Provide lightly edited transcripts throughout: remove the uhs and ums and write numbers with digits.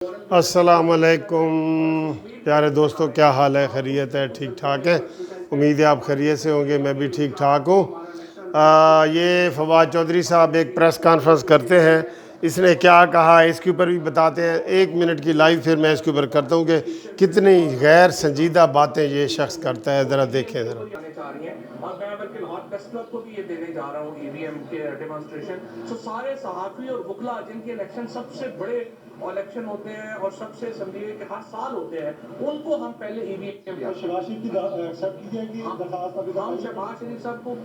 السلام علیکم پیارے دوستو، کیا حال ہے؟ خیریت ہے؟ ٹھیک ٹھاک ہے؟ امید ہے آپ خیریت سے ہوں گے، میں بھی ٹھیک ٹھاک ہوں۔ یہ فواد چودھری صاحب ایک پریس کانفرنس کرتے ہیں، اس نے کیا کہا اس کے اوپر بھی بتاتے ہیں۔ 1 منٹ کی لائیو پھر میں اس کے اوپر کرتا ہوں کہ کتنی غیر سنجیدہ باتیں یہ شخص کرتا ہے، ذرا دیکھیں ذرا۔ اور میں اگر فی الحال پریس کلب کو بھی یہ دینے جا رہا ہوں ای وی ایم کے ڈیمانسٹریشن، تو سارے صحافی اور وکلا جن کے الیکشن سب سے بڑے الیکشن ہوتے ہیں اور سب سے اسمبلی کے ہر سال ہوتے ہیں، ان کو ہم پہلے ای وی ایم شہباز شریف کی ایکسیپٹ کی ہے کہ درخواست ہم شہباز شریف صاحب کو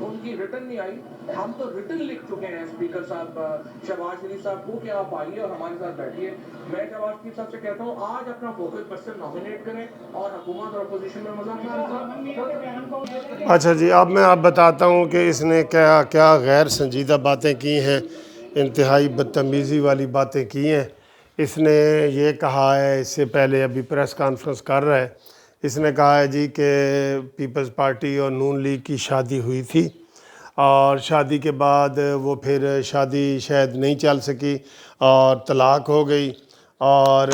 ان کی ریٹن نہیں آئی، ہم تو ریٹن لکھ چکے ہیں اسپیکر صاحب شہباز شریف صاحب کو کہ آپ آئیے اور ہمارے ساتھ بیٹھیے۔ میں شہباز شریف صاحب سے کہتا ہوں آج اپنا فوکس پرسن نامینیٹ کریں اور حکومت اور اپوزیشن میں اچھا جی، اب میں آپ بتاتا ہوں کہ اس نے کیا غیر سنجیدہ باتیں کی ہیں، انتہائی بدتمیزی والی باتیں کی ہیں۔ اس نے یہ کہا ہے، اس سے پہلے ابھی پریس کانفرنس کر رہا ہے، اس نے کہا ہے جی کہ پیپلز پارٹی اور نون لیگ کی شادی ہوئی تھی اور شادی کے بعد وہ پھر شادی شاید نہیں چل سکی اور طلاق ہو گئی، اور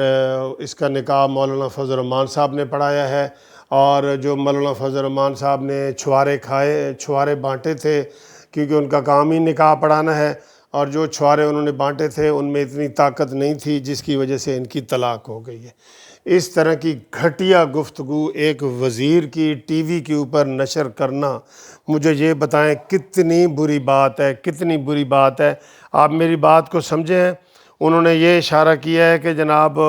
اس کا نکاح مولانا فضل الرحمان صاحب نے پڑھایا ہے، اور جو مولانا فضل الرحمان صاحب نے چھوارے بانٹے تھے کیونکہ ان کا کام ہی نکاح پڑھانا ہے، اور جو چھوارے انہوں نے بانٹے تھے ان میں اتنی طاقت نہیں تھی جس کی وجہ سے ان کی طلاق ہو گئی ہے۔ اس طرح کی گھٹیا گفتگو ایک وزیر کی ٹی وی کے اوپر نشر کرنا، مجھے یہ بتائیں کتنی بری بات ہے، کتنی بری بات ہے۔ آپ میری بات کو سمجھیں۔ انہوں نے یہ اشارہ کیا ہے کہ جناب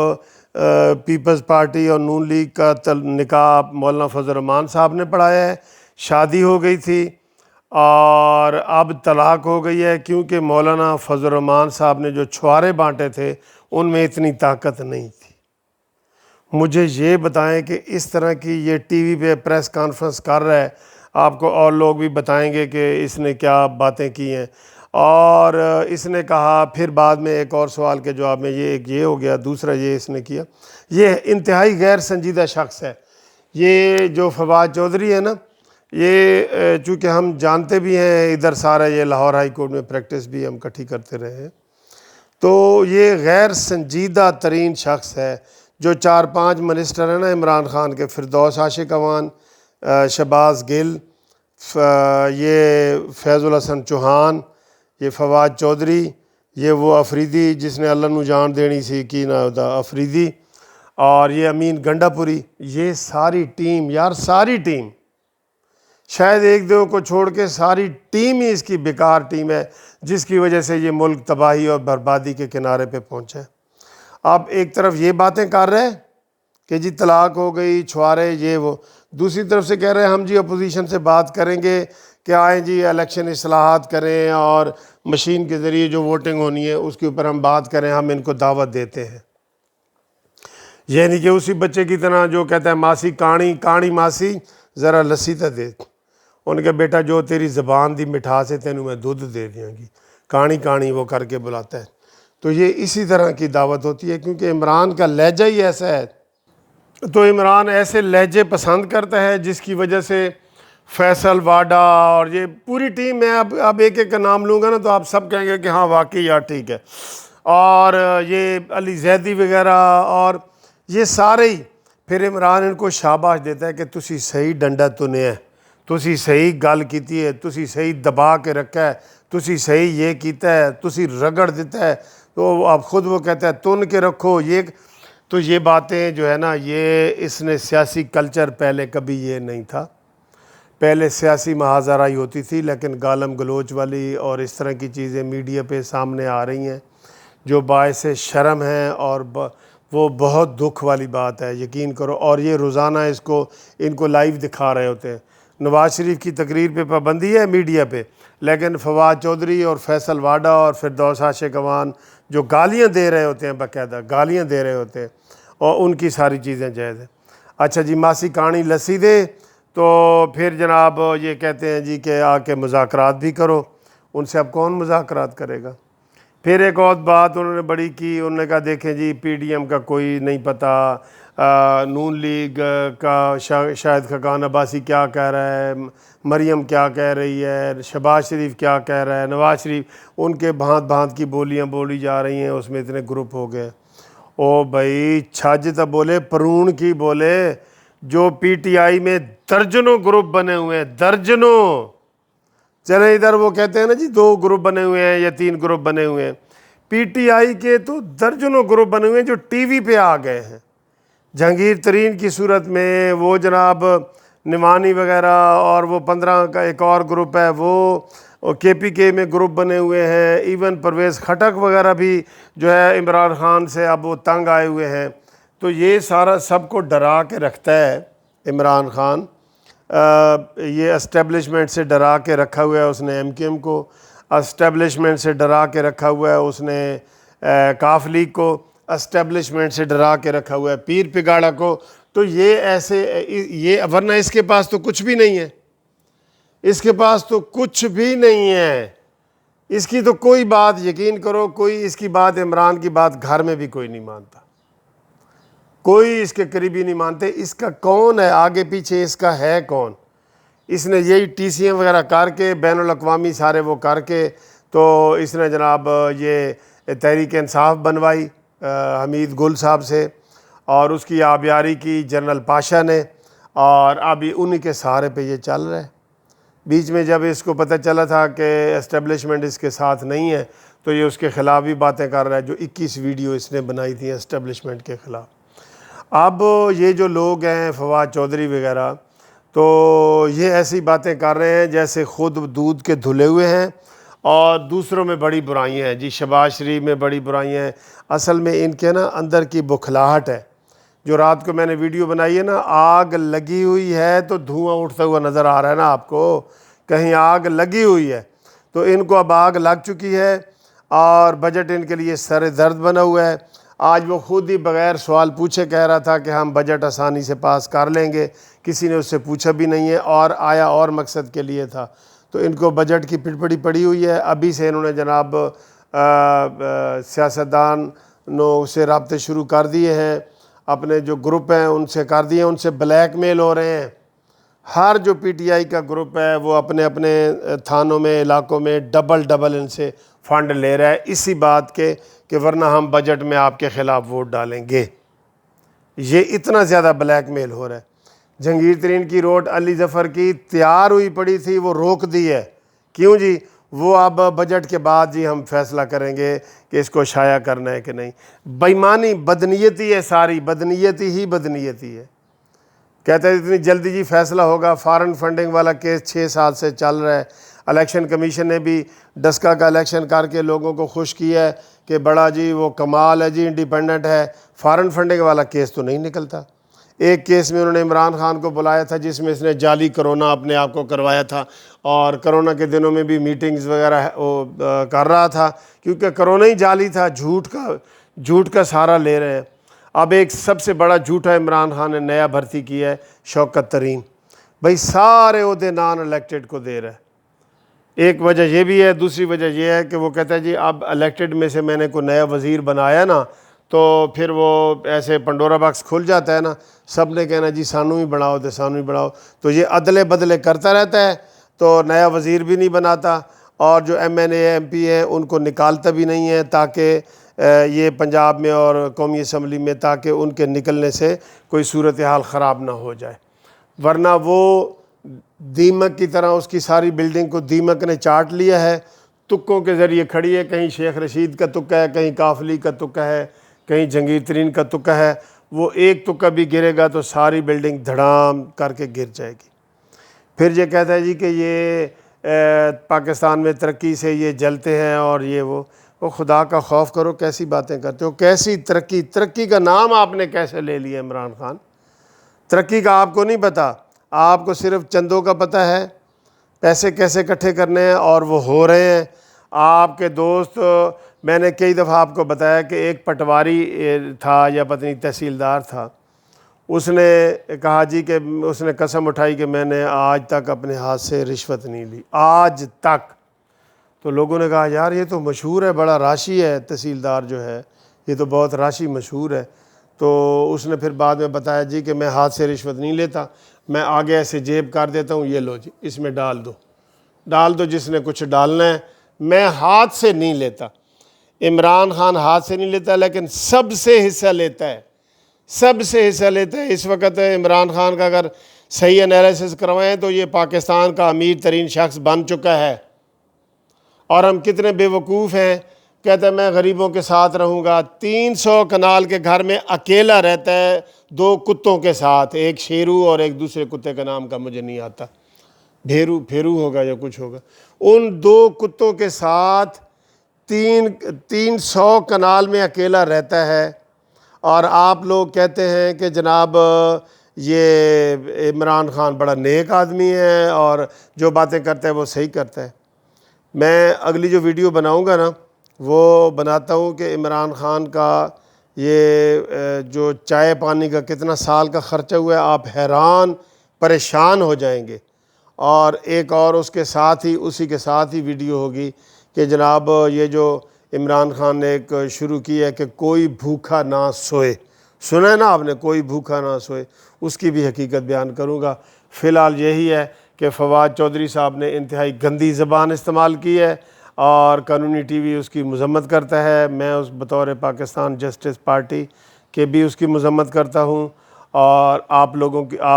پیپلز پارٹی اور نون لیگ کا نکاح مولانا فضل الرحمان صاحب نے پڑھایا ہے، شادی ہو گئی تھی اور اب طلاق ہو گئی ہے کیونکہ مولانا فضل الرحمان صاحب نے جو چھوارے بانٹے تھے ان میں اتنی طاقت نہیں تھی۔ مجھے یہ بتائیں کہ اس طرح کی یہ ٹی وی پہ پریس کانفرنس کر رہا ہے، آپ کو اور لوگ بھی بتائیں گے کہ اس نے کیا باتیں کی ہیں۔ اور اس نے کہا پھر بعد میں ایک اور سوال کے جواب میں یہ ہو گیا، دوسرا یہ اس نے کیا، یہ انتہائی غیر سنجیدہ شخص ہے۔ یہ جو فواد چودھری ہے نا، یہ چونکہ ہم جانتے بھی ہیں ادھر سارا یہ لاہور ہائی کورٹ میں پریکٹس بھی ہم کٹھی کرتے رہے ہیں، تو یہ غیر سنجیدہ ترین شخص ہے۔ جو 4-5 منسٹر ہیں نا عمران خان کے، فردوس عاشق اعوان، شہباز گل، یہ فیض الحسن چوہان، یہ فواد چودھری، یہ وہ افریدی جس نے اللہ نو جان دینی سی کی نہ ہوتا افریدی، اور یہ امین گنڈا پوری، یہ ساری ٹیم، یار ساری ٹیم، شاید ایک دو کو چھوڑ کے ساری ٹیم ہی اس کی بیکار ٹیم ہے جس کی وجہ سے یہ ملک تباہی اور بربادی کے کنارے پہ پہنچا ہے۔ آپ ایک طرف یہ باتیں کر رہے ہیں کہ جی طلاق ہو گئی، چھوارے، یہ وہ، دوسری طرف سے کہہ رہے ہیں ہم جی اپوزیشن سے بات کریں گے کہ آئیں جی الیکشن اصلاحات کریں اور مشین کے ذریعے جو ووٹنگ ہونی ہے اس کے اوپر ہم بات کریں، ہم ان کو دعوت دیتے ہیں۔ یعنی کہ اسی بچے کی طرح جو کہتا ہے ماسی کانی ماسی ذرا لسی تا دے، ان کے بیٹا جو تیری زبان دی مٹھاس ہے تینوں میں دودھ دے دیاں گی، کانی وہ کر کے بلاتا ہے۔ تو یہ اسی طرح کی دعوت ہوتی ہے کیونکہ عمران کا لہجہ ہی ایسا ہے، تو عمران ایسے لہجے پسند کرتا ہے جس کی وجہ سے فیصل واڈا اور یہ پوری ٹیم، میں اب ایک ایک کا نام لوں گا نا تو آپ سب کہیں گے کہ ہاں واقعی یار ٹھیک ہے، اور یہ علی زیدی وغیرہ، اور یہ سارے ہی پھر عمران ان کو شاباش دیتا ہے کہ تسی صحیح ڈنڈا تنے ہے، تسی صحیح گل کیتی ہے، تسی صحیح دبا کے رکھا ہے، تسی صحیح یہ کیتا ہے، تسی رگڑ دیتا ہے، تو اب خود وہ کہتا ہے تن کے رکھو یہ۔ تو یہ باتیں جو ہے نا، یہ اس نے سیاسی کلچر پہلے کبھی یہ نہیں تھا، پہلے سیاسی محاذرائی ہوتی تھی، لیکن گالم گلوچ والی اور اس طرح کی چیزیں میڈیا پہ سامنے آ رہی ہیں جو باعث شرم ہیں، اور وہ بہت دکھ والی بات ہے، یقین کرو۔ اور یہ روزانہ ان کو لائیو دکھا رہے ہوتے ہیں۔ نواز شریف کی تقریر پہ پابندی ہے میڈیا پہ، لیکن فواد چودھری اور فیصل واڈا اور فردوس عاشق اعوان جو گالیاں دے رہے ہوتے ہیں، باقاعدہ گالیاں دے رہے ہوتے ہیں، اور ان کی ساری چیزیں جائز ہیں۔ اچھا جی، ماسی کانی لسی دے، تو پھر جناب یہ کہتے ہیں جی کہ آ کے مذاکرات بھی کرو، ان سے اب کون مذاکرات کرے گا؟ پھر ایک اور بات انہوں نے بڑی کی، انہوں نے کہا دیکھیں جی پی ڈی ایم کا کوئی نہیں پتہ، نون لیگ کا شاہد خاقان عباسی کیا کہہ رہا ہے، مریم کیا کہہ رہی ہے، شہباز شریف کیا کہہ رہا ہے، نواز شریف، ان کے بھانت بھانت کی بولیاں بولی جا رہی ہیں، اس میں اتنے گروپ ہو گئے۔ او بھائی چھج تو بولے پرون کی بولے، جو پی ٹی آئی میں درجنوں گروپ بنے ہوئے ہیں، درجنوں. چلیں ادھر وہ کہتے ہیں نا جی 2 گروپ بنے ہوئے ہیں یا 3 گروپ بنے ہوئے ہیں، پی ٹی آئی کے تو درجنوں گروپ بنے ہوئے ہیں جو ٹی وی پہ آ گئے ہیں. جہانگیر ترین کی صورت میں وہ جناب نوانی وغیرہ، اور وہ 15 کا ایک اور گروپ ہے، وہ کے پی کے میں گروپ بنے ہوئے ہیں. ایون پرویز خٹک وغیرہ بھی جو ہے عمران خان سے اب وہ تنگ آئے ہوئے ہیں. تو یہ سارا سب کو ڈرا کے رکھتا ہے عمران خان. یہ اسٹیبلشمنٹ سے ڈرا کے رکھا ہوا ہے اس نے ایم کیو ایم کو، اسٹیبلشمنٹ سے ڈرا کے رکھا ہوا ہے اس نے کاف لیگ کو، اسٹیبلشمنٹ سے ڈرا کے رکھا ہوا ہے پیر پگاڑا کو. تو یہ ایسے یہ ورنہ اس کے پاس تو کچھ بھی نہیں ہے، اس کے پاس تو کچھ بھی نہیں ہے. اس کی تو کوئی بات یقین کرو، کوئی اس کی بات، عمران کی بات گھر میں بھی کوئی نہیں مانتا، کوئی اس کے قریبی نہیں مانتے. اس کا کون ہے آگے پیچھے، اس کا ہے کون؟ اس نے یہی ٹی سی ایم وغیرہ کر کے بین الاقوامی سارے وہ کر کے تو اس نے جناب یہ تحریک انصاف بنوائی حمید گل صاحب سے، اور اس کی آبیاری کی جنرل پاشا نے، اور ابھی انہی کے سہارے پہ یہ چل رہا ہے. بیچ میں جب اس کو پتہ چلا تھا کہ اسٹیبلشمنٹ اس کے ساتھ نہیں ہے تو یہ اس کے خلاف بھی باتیں کر رہا ہے، جو 21 ویڈیو اس نے بنائی تھیں اسٹیبلشمنٹ کے خلاف. اب یہ جو لوگ ہیں فواد چودھری وغیرہ، تو یہ ایسی باتیں کر رہے ہیں جیسے خود دودھ کے دھلے ہوئے ہیں اور دوسروں میں بڑی برائیاں ہیں. جی شہباز شریف میں بڑی برائیاں ہیں. اصل میں ان کے نا اندر کی بکھلاہٹ ہے. جو رات کو میں نے ویڈیو بنائی ہے نا، آگ لگی ہوئی ہے تو دھواں اٹھتا ہوا نظر آ رہا ہے نا آپ کو، کہیں آگ لگی ہوئی ہے. تو ان کو اب آگ لگ چکی ہے اور بجٹ ان کے لیے سر درد بنا ہوا ہے. آج وہ خود ہی بغیر سوال پوچھے کہہ رہا تھا کہ ہم بجٹ آسانی سے پاس کر لیں گے، کسی نے اس سے پوچھا بھی نہیں ہے، اور آیا اور مقصد کے لیے تھا. تو ان کو بجٹ کی پڑپڑی پڑی ہوئی ہے. ابھی سے انہوں نے جناب سیاستدانوں سے رابطے شروع کر دیے ہیں، اپنے جو گروپ ہیں ان سے کر دیے، ان سے بلیک میل ہو رہے ہیں. ہر جو پی ٹی آئی کا گروپ ہے وہ اپنے اپنے تھانوں میں، علاقوں میں ڈبل ان سے فنڈ لے رہا ہے اسی بات کے کہ ورنہ ہم بجٹ میں آپ کے خلاف ووٹ ڈالیں گے. یہ اتنا زیادہ بلیک میل ہو رہا ہے. جہانگیر ترین کی روڈ علی ظفر کی تیار ہوئی پڑی تھی، وہ روک دی ہے. کیوں جی؟ وہ اب بجٹ کے بعد جی ہم فیصلہ کریں گے کہ اس کو شائع کرنا ہے کہ نہیں. بےایمانی، بدنیتی ہے، ساری بدنیتی ہے. کہتے ہیں اتنی جلدی جی فیصلہ ہوگا. فارن فنڈنگ والا کیس 6 سال سے چل رہا ہے. الیکشن کمیشن نے بھی ڈسکا کا الیکشن کر کے لوگوں کو خوش کیا ہے کہ بڑا جی وہ کمال ہے جی، انڈیپینڈنٹ ہے. فارن فنڈنگ والا کیس تو نہیں نکلتا. ایک کیس میں انہوں نے عمران خان کو بلایا تھا جس میں اس نے جعلی کرونا اپنے آپ کو کروایا تھا، اور کرونا کے دنوں میں بھی میٹنگز وغیرہ کر رہا تھا کیونکہ کرونا ہی جعلی تھا. جھوٹ کا سہارا لے رہے ہیں. اب ایک سب سے بڑا جھوٹا عمران خان نے نیا بھرتی کیا ہے، شوکت ترین. بھائی سارے عہدے نان الیکٹڈ کو دے رہا ہے. ایک وجہ یہ بھی ہے، دوسری وجہ یہ ہے کہ وہ کہتا ہے جی اب الیکٹڈ میں سے میں نے کوئی نیا وزیر بنایا نا تو پھر وہ ایسے پنڈورا باکس کھل جاتا ہے نا، سب نے کہنا جی سانو ہی بناؤ تو سانو ہی بناؤ. تو یہ عدلے بدلے کرتا رہتا ہے، تو نیا وزیر بھی نہیں بناتا، اور جو M N A M P ہیں ان کو نکالتا بھی نہیں ہے تاکہ یہ پنجاب میں اور قومی اسمبلی میں تاکہ ان کے نکلنے سے کوئی صورتحال خراب نہ ہو جائے. ورنہ وہ دیمک کی طرح اس کی ساری بلڈنگ کو دیمک نے چاٹ لیا ہے. تکوں کے ذریعے کھڑی ہے، کہیں شیخ رشید کا تکا ہے، کہیں کاف لیگ کا تکا ہے، کہیں جہانگیر ترین کا تکا ہے. وہ ایک تکا بھی گرے گا تو ساری بلڈنگ دھڑام کر کے گر جائے گی. پھر یہ کہتا ہے جی کہ یہ پاکستان میں ترقی سے یہ جلتے ہیں اور یہ وہ خدا کا خوف کرو، کیسی باتیں کرتے ہو. کیسی ترقی کا نام آپ نے کیسے لے لیا عمران خان؟ ترقی کا آپ کو نہیں پتہ، آپ کو صرف چندوں کا پتہ ہے، پیسے کیسے اکٹھے کرنے ہیں، اور وہ ہو رہے ہیں. آپ کے دوست، میں نے کئی دفعہ آپ کو بتایا کہ ایک پٹواری تھا یا پتہ نہیں تحصیلدار تھا، اس نے کہا جی کہ اس نے قسم اٹھائی کہ میں نے آج تک اپنے ہاتھ سے رشوت نہیں لی، آج تک. تو لوگوں نے کہا یار یہ تو مشہور ہے، بڑا راشی ہے تحصیلدار جو ہے، یہ تو بہت راشی مشہور ہے. تو اس نے پھر بعد میں بتایا جی کہ میں ہاتھ سے رشوت نہیں لیتا، میں آگے ایسے جیب کر دیتا ہوں، یہ لو جی اس میں ڈال دو جس نے کچھ ڈالنا ہے، میں ہاتھ سے نہیں لیتا. عمران خان ہاتھ سے نہیں لیتا لیکن سب سے حصہ لیتا ہے، سب سے حصہ لیتا ہے۔ اس وقت عمران خان کا اگر صحیح انالیسس کروائیں تو یہ پاکستان کا امیر ترین شخص بن چکا ہے، اور ہم کتنے بے وقوف ہیں، کہتا ہے میں غریبوں کے ساتھ رہوں گا۔ 300 کنال کے گھر میں اکیلا رہتا ہے 2 کتوں کے ساتھ، ایک شیرو اور ایک دوسرے کتے کا نام کا مجھے نہیں آتا، پھیرو ہوگا یا کچھ ہوگا۔ ان 2 کتوں کے ساتھ 300 کنال میں اکیلا رہتا ہے، اور آپ لوگ کہتے ہیں کہ جناب یہ عمران خان بڑا نیک آدمی ہے اور جو باتیں کرتا ہے وہ صحیح کرتا ہے۔ میں اگلی جو ویڈیو بناؤں گا نا وہ بناتا ہوں کہ عمران خان کا یہ جو چائے پانی کا کتنا سال کا خرچہ ہوا ہے، آپ حیران پریشان ہو جائیں گے۔ اور ایک اور اس کے ساتھ ہی اسی کے ساتھ ہی ویڈیو ہوگی کہ جناب یہ جو عمران خان نے ایک شروع کی ہے کہ کوئی بھوکا نہ سوئے، سنا ہے نا آپ نے، کوئی بھوکا نہ سوئے، اس کی بھی حقیقت بیان کروں گا۔ فی الحال یہی ہے کہ فواد چودھری صاحب نے انتہائی گندی زبان استعمال کی ہے اور قانونی ٹی وی اس کی مذمت کرتا ہے، میں اس بطور پاکستان جسٹس پارٹی کے بھی اس کی مذمت کرتا ہوں، اور آپ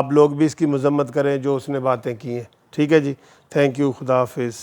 لوگ بھی اس کی مذمت کریں جو اس نے باتیں کی ہیں، ٹھیک ہے جی، تھینک یو، خدا حافظ۔